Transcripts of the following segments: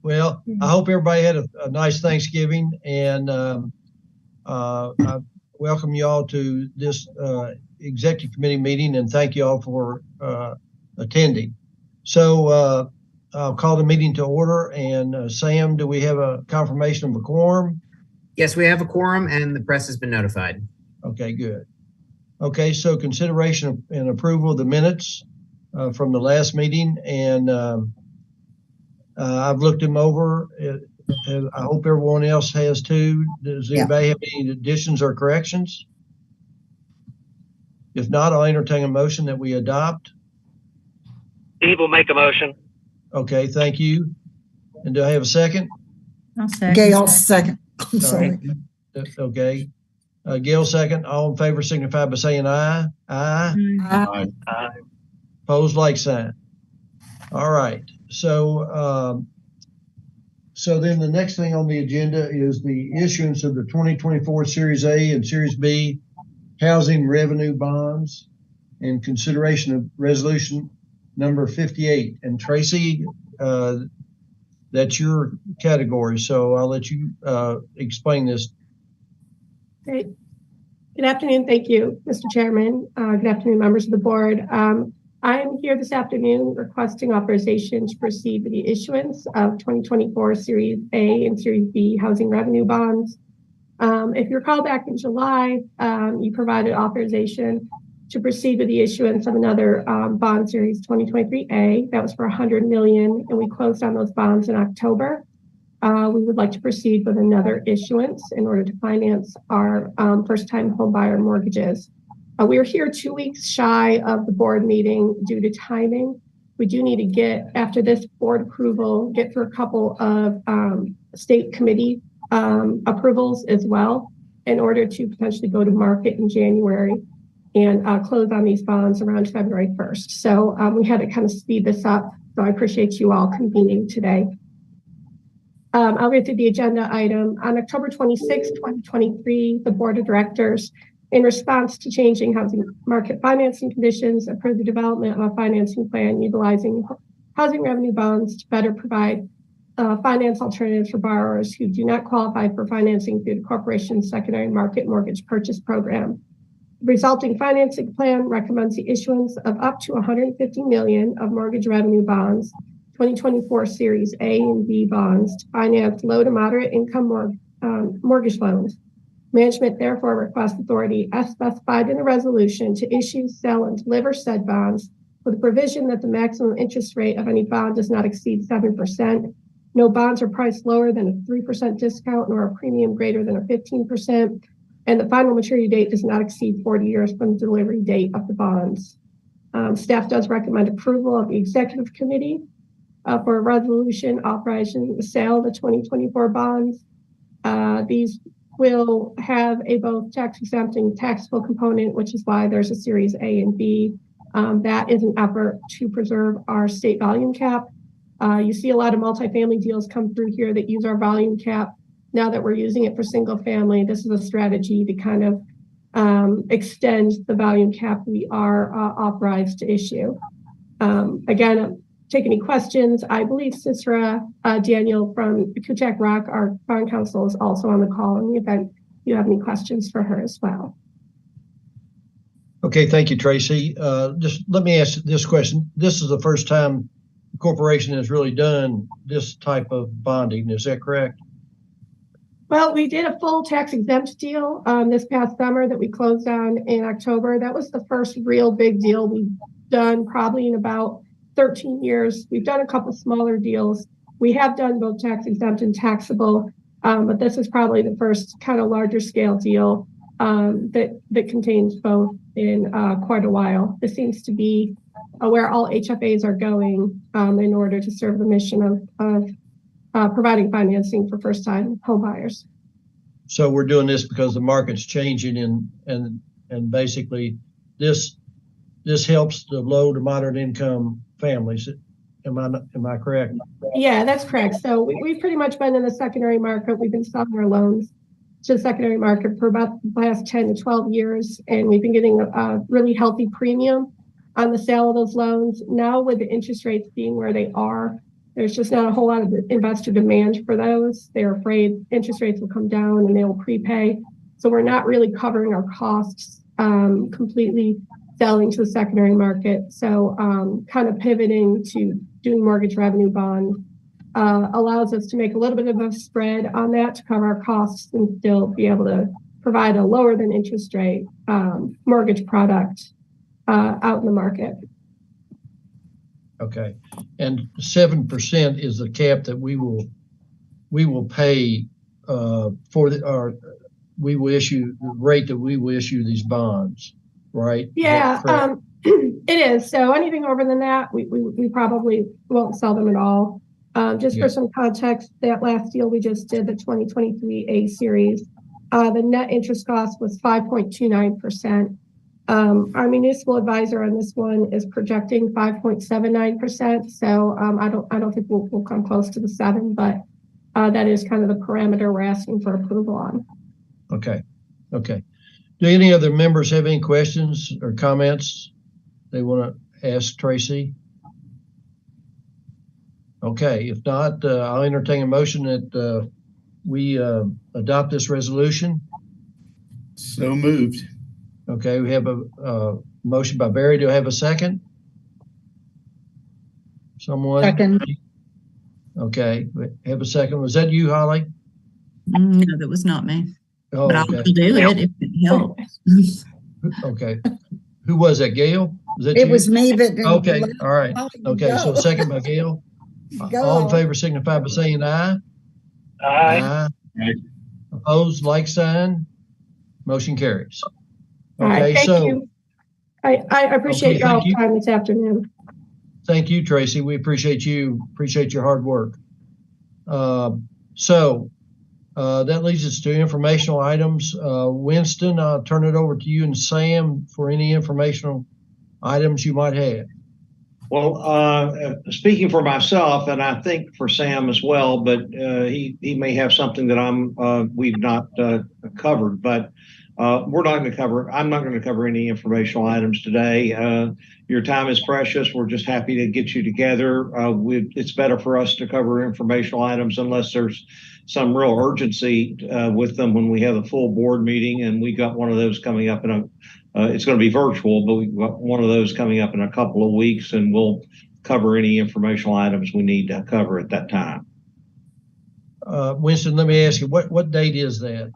Well, I hope everybody had a nice Thanksgiving, and I welcome you all to this executive committee meeting, and thank you all for attending. So I'll call the meeting to order. And Sam, do we have a confirmation of a quorum? Yes, we have a quorum, and the press has been notified. Okay, good. Okay, so consideration and approval of the minutes from the last meeting, and I've looked them over. And I hope everyone else has too. Does anybody have any additions or corrections? If not, I'll entertain a motion that we adopt. Steve will make a motion. Okay, thank you. And do I have a second? I'll second. Gail, second. I'm sorry. Okay. Gail, second. All in favor signify by saying aye. Aye. Aye. Aye. Opposed, like sign. All right. So then the next thing on the agenda is the issuance of the 2024 Series A and Series B housing revenue bonds and consideration of resolution number 58. And Tracy, that's your category, so I'll let you explain this. Great. Good afternoon. Thank you, Mr. Chairman. Good afternoon, members of the board. I'm here this afternoon requesting authorization to proceed with the issuance of 2024 Series A and Series B housing revenue bonds. If you recall, back in July, you provided authorization to proceed with the issuance of another bond series 2023A. That was for $100 million, and we closed on those bonds in October. We would like to proceed with another issuance in order to finance our first-time homebuyer mortgages. We are here 2 weeks shy of the board meeting due to timing. We do need to get, after this board approval, get through a couple of state committee approvals as well in order to potentially go to market in January and close on these bonds around February 1st. So we had to kind of speed this up. So I appreciate you all convening today. I'll get to the agenda item. On October 26, 2023, the board of directors, in response to changing housing market financing conditions, approved the development of a financing plan utilizing housing revenue bonds to better provide finance alternatives for borrowers who do not qualify for financing through the corporation's secondary market mortgage purchase program. The resulting financing plan recommends the issuance of up to $150 million of mortgage revenue bonds, 2024 Series A and B bonds, to finance low to moderate income mortgage loans. Management therefore requests authority, as specified in the resolution, to issue, sell, and deliver said bonds with the provision that the maximum interest rate of any bond does not exceed 7%. No bonds are priced lower than a 3% discount nor a premium greater than a 15%. And the final maturity date does not exceed 40 years from the delivery date of the bonds. Staff does recommend approval of the executive committee for a resolution authorizing the sale of the 2024 bonds. These will have a both tax exempt and taxable component, which is why there's a Series A and B. That is an effort to preserve our state volume cap. You see a lot of multifamily deals come through here that use our volume cap. Now that we're using it for single family, this is a strategy to kind of extend the volume cap we are authorized to issue. Again, take any questions. I believe Cicera Daniel from Kuchak Rock, our bond counsel, is also on the call in the event you have any questions for her as well. Okay, thank you, Tracy. Just let me ask this question. This is the first time the corporation has really done this type of bonding. Is that correct? Well, we did a full tax exempt deal this past summer that we closed on in October. That was the first real big deal we've done probably in about 13 years. We've done a couple smaller deals. We have done both tax exempt and taxable, but this is probably the first kind of larger scale deal that contains both in quite a while. This seems to be where all HFAs are going in order to serve the mission of providing financing for first-time home buyers. So we're doing this because the market's changing, and basically this helps the low to moderate income families. Am I correct? Yeah, that's correct. So we've pretty much been in the secondary market. We've been selling our loans to the secondary market for about the last 10 to 12 years, and we've been getting a really healthy premium on the sale of those loans. Now with the interest rates being where they are, there's just not a whole lot of investor demand for those. They're afraid interest rates will come down and they will prepay. So we're not really covering our costs completely selling to the secondary market. So kind of pivoting to doing mortgage revenue bond allows us to make a little bit of a spread on that to cover our costs and still be able to provide a lower than interest rate mortgage product out in the market. Okay, and 7% is the cap that we will pay we will issue the rate that we will issue these bonds, right? Yeah, it is. So anything over than that, we probably won't sell them at all. Just for some context, that last deal we just did, the 2023 A series, the net interest cost was 5.29%. Our municipal advisor on this one is projecting 5.79%. So I don't think we'll come close to the 7, but that is kind of the parameter we're asking for approval on. Okay. Do any other members have any questions or comments they want to ask Tracy? Okay, if not, I'll entertain a motion that we adopt this resolution. So moved. Okay, we have a motion by Barry. Do I have a second? Someone? Second. Okay, we have a second. Was that you, Holly? No, that was not me. Oh, but I'll okay. do it if it helps. Okay. Who was that, Gail? Was that It you? was me that. Okay, all right. Okay, so second by Gail. All in favor signify by saying aye. Aye. Aye. Opposed, like sign. Motion carries. All right, Okay, thank so you. I appreciate Okay, your thank you. time this afternoon. thank you, Tracy. We appreciate you. Appreciate your hard work. That leads us to informational items. Winston, I'll turn it over to you and Sam for any informational items you might have. Well, speaking for myself, and I think for Sam as well, but he may have something that we've not covered. But we're not going to cover. I'm not going to cover any informational items today. Your time is precious. We're just happy to get you together. It's better for us to cover informational items unless there's some real urgency with them when we have a full board meeting, and we got one of those coming up in it's going to be virtual, but we've got one of those coming up in a couple of weeks, and we'll cover any informational items we need to cover at that time. Winston, let me ask you, what date is that?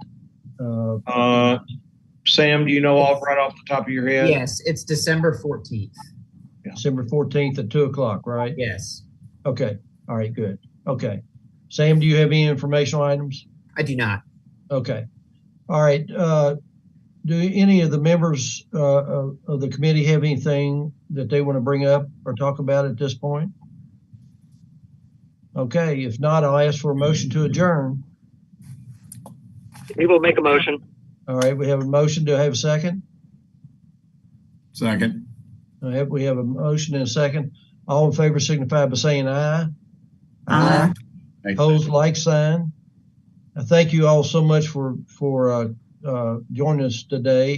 Sam, do you know right off the top of your head? Yes, it's December 14th. December 14th at 2:00, right? Yes, Okay. All right, good. Okay. Sam, do you have any informational items? I do not. Okay. All right. Do any of the members of the committee have anything that they want to bring up or talk about at this point? Okay. If not, I'll ask for a motion to adjourn. We will make a motion. All right. We have a motion. Do I have a second? Second. We have a motion and a second. All in favor signify by saying aye. Aye. Opposed, like sign. Thank you all so much for joining us today.